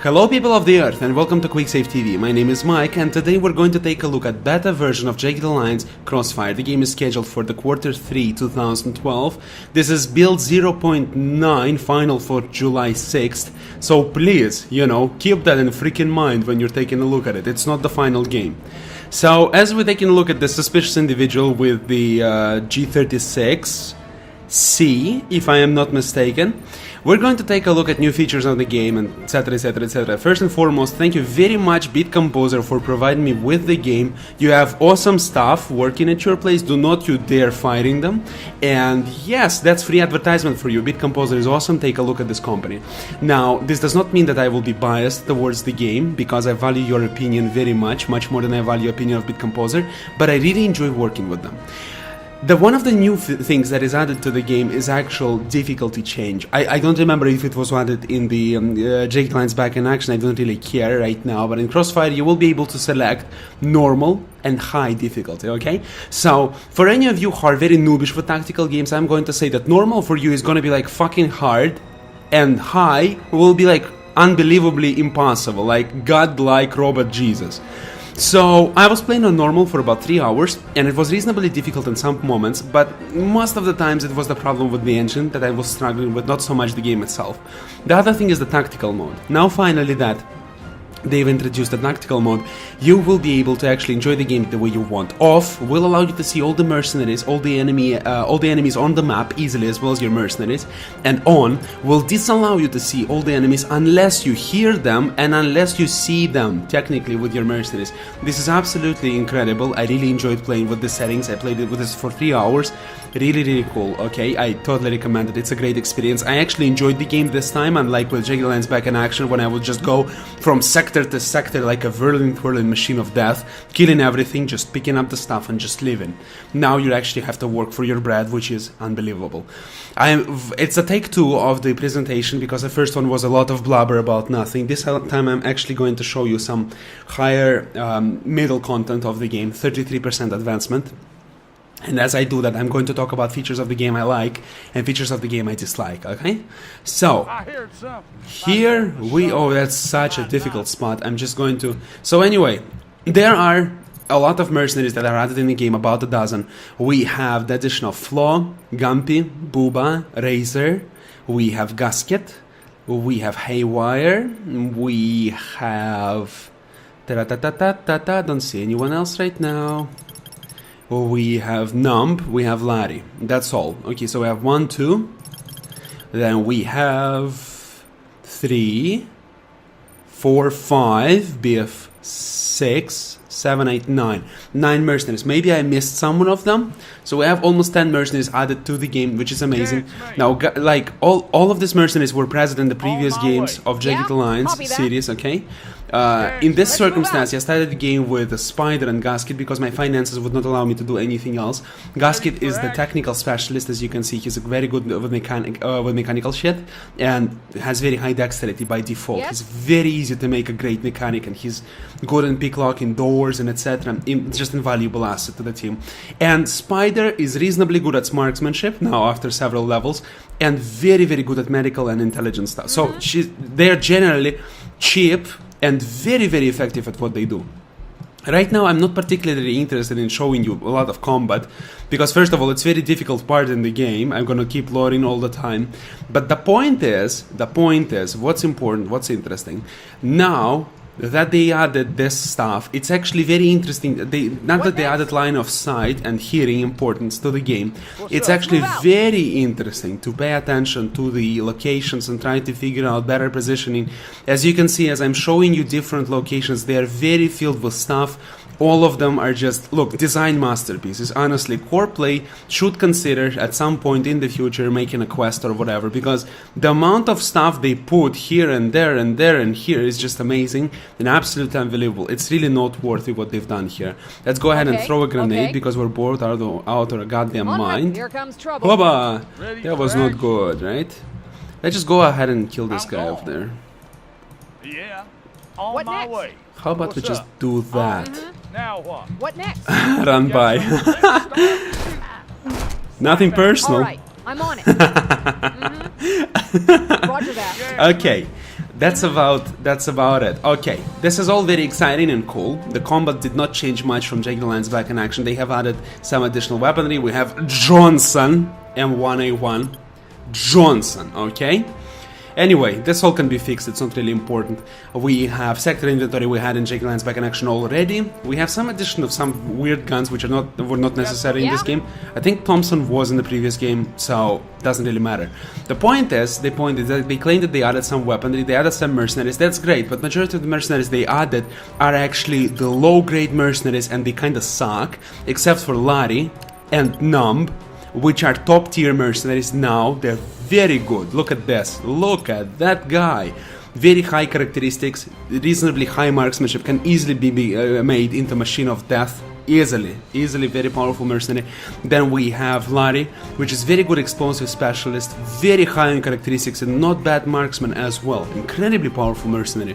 Hello people of the earth and welcome to QuickSaveTV. My name is Mike and today we're going to take a look at beta version of Jagged Alliance Crossfire. The game is scheduled for the Q3 2012. This is build 0.9 final for July 6th. So please, keep that in freaking mind when you're taking a look at it. It's not the final game. So as we're taking a look at the suspicious individual with the G36C, if I am not mistaken, we're going to take a look at new features of the game and etc, etc, etc. First and foremost, thank you very much Beat Composer for providing me with the game. You have awesome staff working at your place, do not you dare firing them. And yes, that's free advertisement for you. Beat Composer is awesome, take a look at this company. Now, this does not mean that I will be biased towards the game, because I value your opinion very much more than I value the opinion of Beat Composer, but I really enjoy working with them. One of the new things that is added to the game is actual difficulty change. I don't remember if it was added in the Jagged Alliance back in action, I don't really care right now, but in Crossfire you will be able to select normal and high difficulty, okay? So, for any of you who are very noobish with tactical games, I'm going to say that normal for you is going to be like fucking hard, and high will be like unbelievably impossible, like godlike robot Jesus. So, I was playing on normal for about 3 hours, and it was reasonably difficult in some moments, but most of the times it was the problem with the engine that I was struggling with, not so much the game itself. The other thing is the tactical mode. Now finally that they've introduced a tactical mode, you will be able to actually enjoy the game the way you want. Off will allow you to see all the mercenaries, all the enemies on the map easily, as well as your mercenaries. And on will disallow you to see all the enemies unless you hear them and unless you see them, technically, with your mercenaries. This is absolutely incredible. I really enjoyed playing with the settings. I played it with this for 3 hours. Really cool, okay? I totally recommend it. It's a great experience. I actually enjoyed the game this time, unlike with Jagged Alliance back in action, when I would just go from sector to sector like a whirling machine of death, killing everything, just picking up the stuff and just living. Now you actually have to work for your bread, which is unbelievable. It's a take two of the presentation, because the first one was a lot of blabber about nothing. This time I'm actually going to show you some higher middle content of the game, 33% advancement. And as I do that, I'm going to talk about features of the game I like and features of the game I dislike, okay? So, here we... Oh, that's such a difficult spot. I'm just going to... So anyway, there are a lot of mercenaries that are added in the game, about a dozen. We have the addition of Flaw, Gumpy, Bubba, Razor. We have Gasket. We have Haywire. We have... Don't see anyone else right now. We have Numb, we have Larry. That's all. Okay, so we have 1, 2. Then we have 3, 4, 5, BF 6, 7, 8, 9. 9 mercenaries. Maybe I missed someone of them. So we have almost 10 mercenaries added to the game, which is amazing. Now, like, all of these mercenaries were present in the previous games of Jagged Alliance series, okay? In this circumstance, I started the game with a Spider and Gasket because my finances would not allow me to do anything else. Gasket is the technical specialist, as you can see. He's very good with mechanical shit and has very high dexterity by default. He's very easy to make a great mechanic, and he's good in picklocking doors and etc. Just invaluable asset to the team. And Spider is reasonably good at marksmanship now after several levels, and very good at medical and intelligence stuff. So they're generally cheap and very effective at what they do. Right now I'm not particularly interested in showing you a lot of combat, because first of all, it's a very difficult part in the game. I'm gonna keep loading all the time. But the point is, what's important, what's interesting, now that they added this stuff, it's actually very interesting. Not that they added line of sight and hearing importance to the game, it's actually very interesting to pay attention to the locations and try to figure out better positioning. As you can see, as I'm showing you different locations, they are very filled with stuff. All of them are just, look, design masterpieces. Honestly, core play should consider at some point in the future making a quest or whatever, because the amount of stuff they put here and there and there and here is just amazing and absolutely unbelievable. It's really noteworthy what they've done here. Let's go ahead and throw a grenade because we're bored out of our goddamn mind. Here comes trouble. Bubba! That was not good, right? Let's just go ahead and kill this guy over there. Yeah, on my way. How about we just do that? Now what? What next? Run by. Nothing personal. All right, I'm on it. Roger that. Okay. that's about it. Okay, this is all very exciting and cool. The combat did not change much from Jagged Alliance back in action. They have added some additional weaponry. We have Johnson, M1A1. Johnson, okay? Anyway, this all can be fixed, it's not really important. We have sector inventory we had in Jagged Alliance back in action already. We have some addition of some weird guns which were not necessary in this game. I think Thompson was in the previous game, so doesn't really matter. The point is that they claim that they added some weaponry, they added some mercenaries, that's great, but majority of the mercenaries they added are actually the low-grade mercenaries and they kinda suck, except for Larry and Numb, which are top-tier mercenaries now. They're very good. Look at this. Look at that guy. Very high characteristics, reasonably high marksmanship, can easily be made into machine of death. Easily, very powerful mercenary. Then we have Larry, which is very good explosive specialist, very high in characteristics and not bad marksman as well. Incredibly powerful mercenary.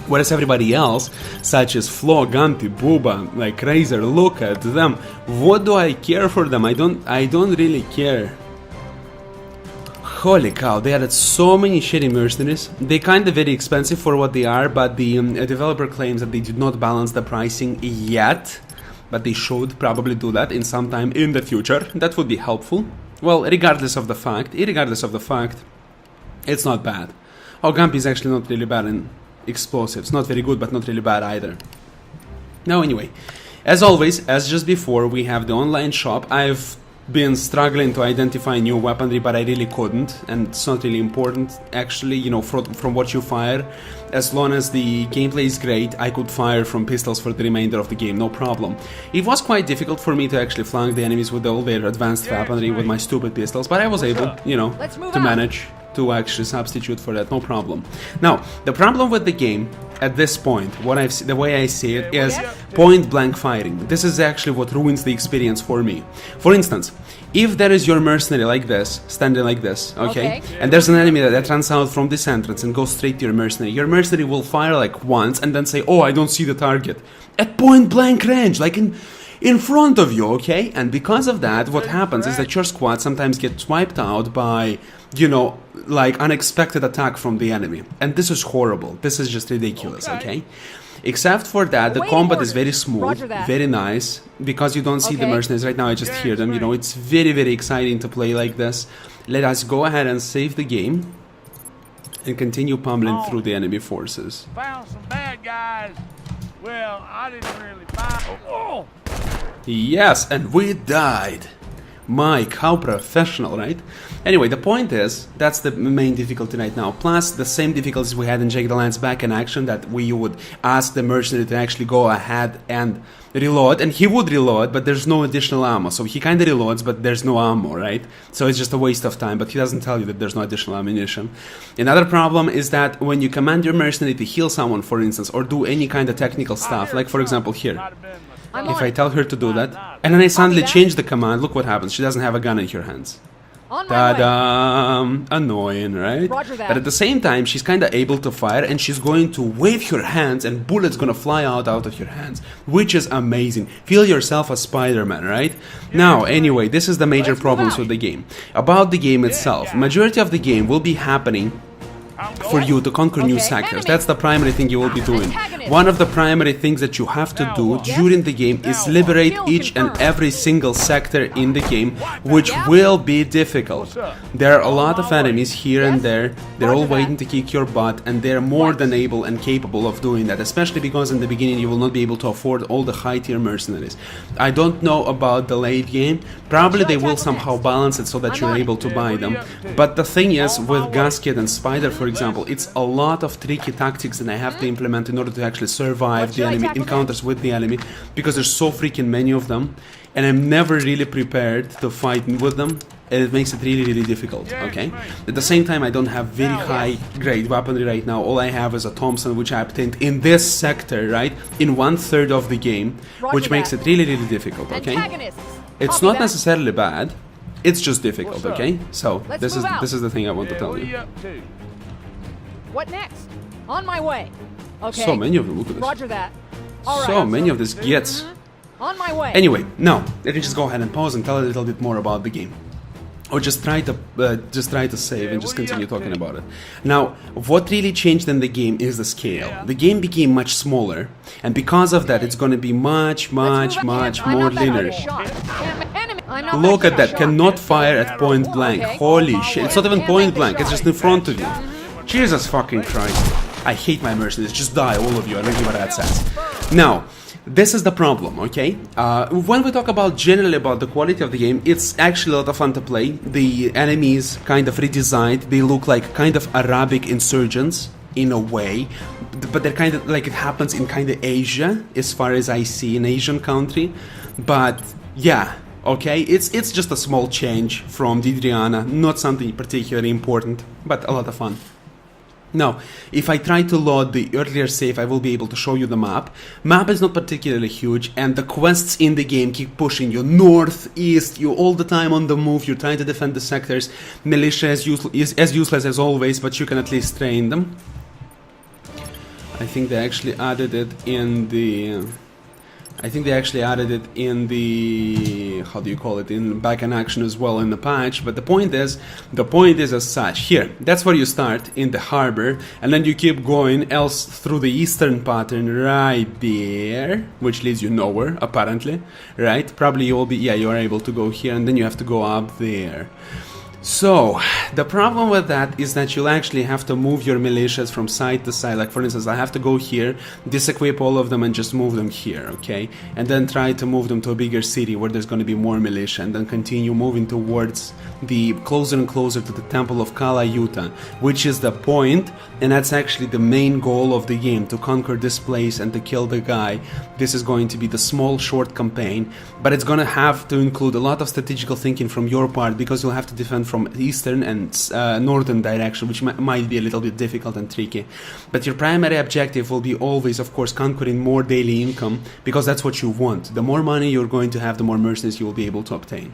Whereas everybody else, such as Flo, Gumpy, Bubba, like Razor, look at them. What do I care for them? I don't really care. Holy cow, they added so many shitty mercenaries. They're kinda very expensive for what they are, but the developer claims that they did not balance the pricing yet. But they should probably do that in some time in the future. That would be helpful. Well, regardless of the fact, it's not bad. Oh, Gumpy is actually not really bad in explosives. Not very good, but not really bad either. Now, anyway, as always, as just before, we have the online shop. I've been struggling to identify new weaponry, but I really couldn't, and it's not really important, actually, you know, from what you fire. As long as the gameplay is great, I could fire from pistols for the remainder of the game, no problem. It was quite difficult for me to actually flank the enemies with all their advanced weaponry with my stupid pistols, but I was able, you know, to manage to actually substitute for that, no problem. Now, the problem with the game at this point, the way I see it, is point-blank firing. This is actually what ruins the experience for me. For instance, if there is your mercenary like this, standing like this, okay, and there's an enemy that runs out from this entrance and goes straight to your mercenary will fire like once and then say, oh, I don't see the target. At point-blank range, like in front of you, okay? And because of that, what happens is that your squad sometimes gets wiped out by, you know, like unexpected attack from the enemy. And this is horrible. This is just ridiculous, okay? Except for that, the combat is very smooth, very nice, because you don't see the mercenaries right now, I just hear them, you know, it's very, very exciting to play like this. Let us go ahead and save the game and continue pummeling through the enemy forces. Found some bad guys. Well, I didn't really find... Oh. Yes, and we died. Mike, how professional, right? Anyway, the point is, that's the main difficulty right now. Plus, the same difficulties we had in Jagged Alliance back in action, that we would ask the mercenary to actually go ahead and reload, and he would reload, but there's no additional ammo. So he kinda reloads, but there's no ammo, right? So it's just a waste of time, but he doesn't tell you that there's no additional ammunition. Another problem is that when you command your mercenary to heal someone, for instance, or do any kind of technical stuff, like for example here, if I tell her to do that, and then I suddenly change the command, look what happens. She doesn't have a gun in her hands. Ta-da! Annoying, right? But at the same time, she's kind of able to fire, and she's going to wave her hands, and bullets gonna fly out of your hands, which is amazing. Feel yourself a Spider-Man, right? Now, anyway, this is the major problems with the game. About the game itself, majority of the game will be happening for you to conquer new sectors. That's the primary thing you will be doing. One of the primary things that you have to do during the game is liberate each and every single sector in the game, which will be difficult. There are a lot of enemies here and there. They're all waiting to kick your butt, and they're more than able and capable of doing that, especially because in the beginning you will not be able to afford all the high tier mercenaries. I don't know about the late game. Probably they will somehow balance it so that you're able to buy them. But the thing is, with Gasket and Spider, for example, it's a lot of tricky tactics that I have to implement in order to actually survive the enemy encounters with the enemy, because there's so freaking many of them, and I'm never really prepared to fight with them, and it makes it really, really difficult, okay? At the same time, I don't have very high grade weaponry right now. All I have is a Thompson, which I obtained in this sector, right? In 1/3 of the game, which makes it really, really difficult, okay? It's not necessarily bad, it's just difficult, okay? So, this is the thing I want to tell you. What next? On my way. Okay. So many of them, look at this. Roger that. All right. So many of these gets. On my way. Anyway, now, let me just go ahead and pause and tell a little bit more about the game. or just try to save and just continue talking about it. Now, what really changed in the game is the scale. The game became much smaller, and because of that, it's going to be much more linear. Look at that, cannot fire at point blank. Holy shit, it's not even point blank, it's just in front of you. Jesus fucking Christ. I hate my mercenaries, just die, all of you, I don't give a rat's ass. Now, this is the problem, okay? When we talk about generally about the quality of the game, it's actually a lot of fun to play. The enemies kind of redesigned, they look like kind of Arabic insurgents in a way, but they're kind of like it happens in kind of Asia, as far as I see, an Asian country. But yeah, okay, it's just a small change from Didriana, not something particularly important, but a lot of fun. Now, if I try to load the earlier save, I will be able to show you the map. Map is not particularly huge, and the quests in the game keep pushing you north, east, you're all the time on the move, you're trying to defend the sectors. Militia is as useless as always, but you can at least train them. I think they actually added it in the... how do you call it, in back in action as well in the patch, but the point is as such. Here, that's where you start, in the harbor, and then you keep going else through the eastern pattern right there, which leads you nowhere, apparently, right? Probably you will be, yeah, you are able to go here, and then you have to go up there. So, the problem with that is that you'll actually have to move your militias from side to side. Like, for instance, I have to go here, disequip all of them and just move them here, okay? And then try to move them to a bigger city where there's going to be more militia, and then continue moving towards the closer and closer to the Temple of Kala Yuta, which is the point, and that's actually the main goal of the game, to conquer this place and to kill the guy. This is going to be the small, short campaign, but it's going to have to include a lot of strategical thinking from your part, because you'll have to defend from eastern and northern direction, which might be a little bit difficult and tricky. But your primary objective will be always, of course, conquering more daily income, because that's what you want. The more money you're going to have, the more mercenaries you will be able to obtain.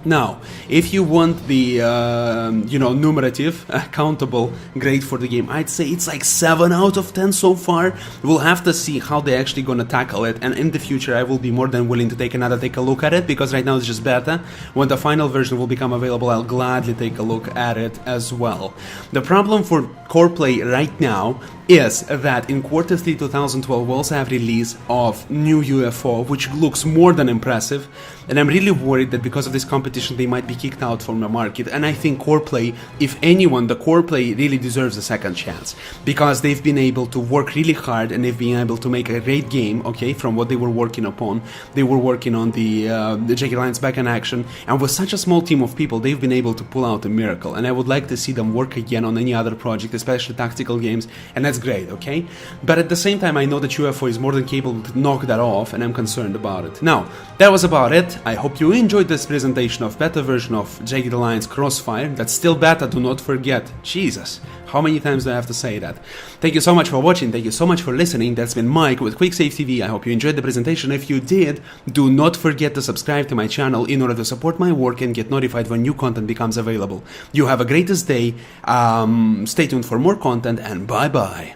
Now, if you want the, numerative, countable grade for the game, I'd say it's like 7 out of 10 so far. We'll have to see how they're actually gonna tackle it, and in the future I will be more than willing to take a look at it, because right now it's just beta. When the final version will become available, I'll gladly take a look at it as well. The problem for core play right now is that in Q3 2012 we also have release of new UFO, which looks more than impressive, and I'm really worried that because of this competition they might be kicked out from the market. And I think core play, if anyone, the core play really deserves a second chance, because they've been able to work really hard and they've been able to make a great game, okay, from what they were working upon. They were working on the Jagged Alliance back in action, and with such a small team of people they've been able to pull out a miracle, and I would like to see them work again on any other project, especially tactical games, and that's great, okay? But at the same time I know that UFO is more than capable to knock that off, and I'm concerned about it. Now, that was about it. I hope you enjoyed this presentation of beta version of Jagged Alliance Crossfire. That's still beta, do not forget. Jesus, how many times do I have to say that? Thank you so much for watching, thank you so much for listening. That's been Mike with QuickSaveTV. I hope you enjoyed the presentation. If you did, do not forget to subscribe to my channel in order to support my work and get notified when new content becomes available. You have a greatest day, stay tuned for more content, and bye bye.